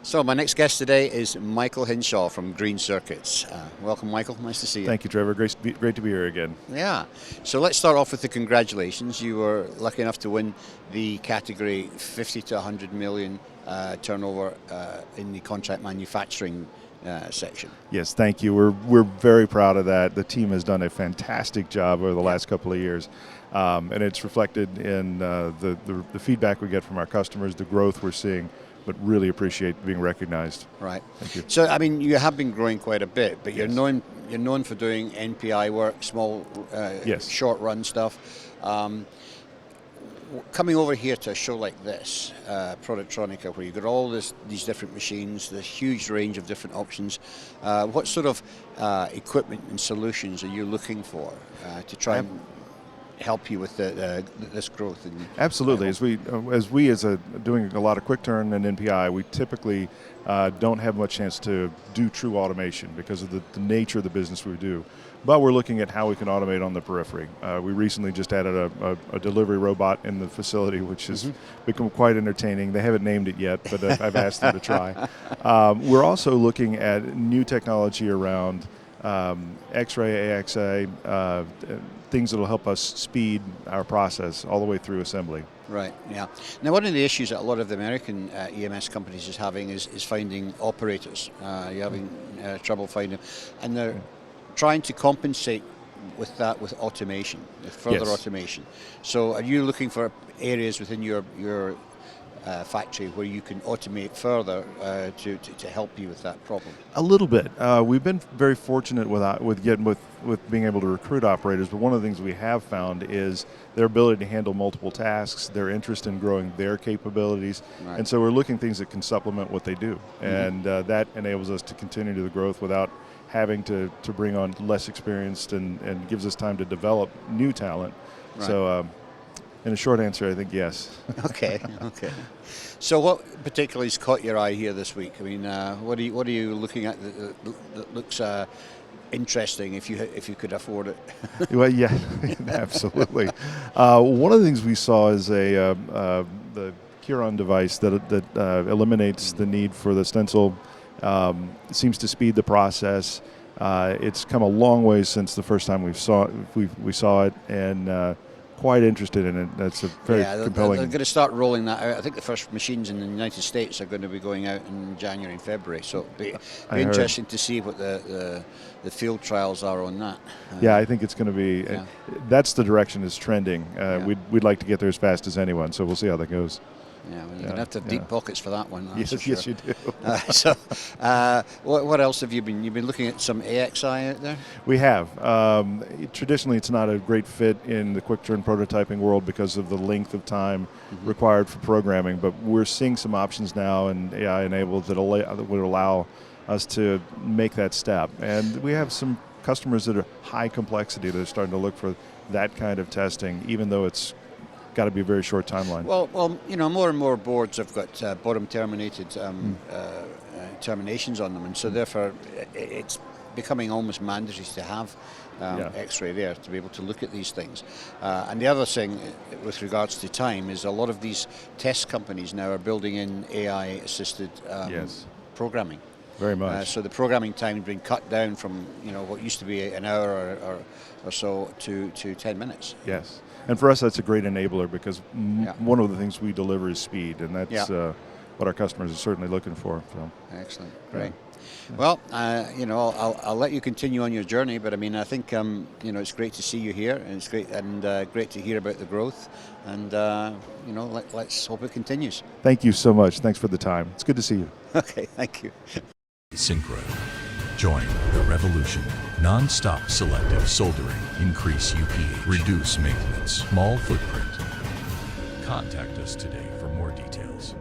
So my next guest today is Michael Hinshaw from Green Circuits. Welcome, Michael. Nice to see you. Thank you, Trevor. Great to be here again. Yeah. So let's start off with the congratulations. You were lucky enough to win the category 50 to 100 million turnover in the contract manufacturing section. Yes, thank you. We're very proud of that. The team has done a fantastic job over the last couple of years, and it's reflected in the feedback we get from our customers, the growth we're seeing. But really appreciate being recognized. Right. Thank you. So, I mean, you have been growing quite a bit, but Yes. you're known for doing NPI work, small, Yes. short run stuff. Coming over here to a show like this, Productronica, where you've got all these different machines, the huge range of different options, what sort of equipment and solutions are you looking for to try and help you with this growth? Absolutely. As we doing a lot of quick turn and NPI, we typically don't have much chance to do true automation because of the nature of the business we do. But we're looking at how we can automate on the periphery. We recently just added a delivery robot in the facility, which has become quite entertaining. They haven't named it yet, but I've asked them to try. We're also looking at new technology around X-ray, AXA, things that will help us speed our process all the way through assembly. Right, yeah. Now, one of the issues that a lot of the American EMS companies is having is finding operators. You're having trouble finding them, and they're trying to compensate with that with automation, with further automation. So are you looking for areas within your factory where you can automate further to help you with that problem? A little bit. We've been very fortunate with being able to recruit operators, but one of the things we have found is their ability to handle multiple tasks, their interest in growing their capabilities, and so we're looking at things that can supplement what they do, and that enables us to continue to the growth without having to bring on less experienced and gives us time to develop new talent. Right. So. In a short answer, I think yes. Okay. So, what particularly has caught your eye here this week? I mean, what are you looking at that looks interesting if you could afford it? Well, yeah, absolutely. One of the things we saw is the Curon device that eliminates the need for the stencil. It seems to speed the process. It's come a long way since the first time we saw it, and quite interested in it. That's a very compelling. They're going to start rolling that out. I think the first machines in the United States are going to be going out in January and February. So it'll be interesting to see what the field trials are on that. Yeah, I think it's going to be. That's the direction it's trending. We'd like to get there as fast as anyone. So we'll see how that goes. Yeah, well, you're going to have to have deep pockets for that one. Yes, yes, you do. So, what else have you been? You've been looking at some AXI out there? We have. Traditionally, it's not a great fit in the quick turn prototyping world because of the length of time required for programming, but we're seeing some options now and AI enabled that would allow us to make that step. And we have some customers that are high complexity that are starting to look for that kind of testing, even though it's got to be a very short timeline. Well, you know, more and more boards have got bottom terminated terminations on them, and so therefore it's becoming almost mandatory to have X-ray there to be able to look at these things. And the other thing with regards to time is a lot of these test companies now are building in AI-assisted programming. Very much. So the programming time has been cut down from what used to be an hour or so to 10 minutes. Yes. And for us, that's a great enabler because one of the things we deliver is speed, and that's what our customers are certainly looking for. So. Excellent, great. Yeah. Well, I'll let you continue on your journey, but I mean, I think it's great to see you here, and it's great great to hear about the growth, and let's hope it continues. Thank you so much. Thanks for the time. It's good to see you. Okay, thank you. Synchro. Join the revolution. Non-stop selective soldering. Increase UPH. Reduce maintenance. Small footprint. Contact us today for more details.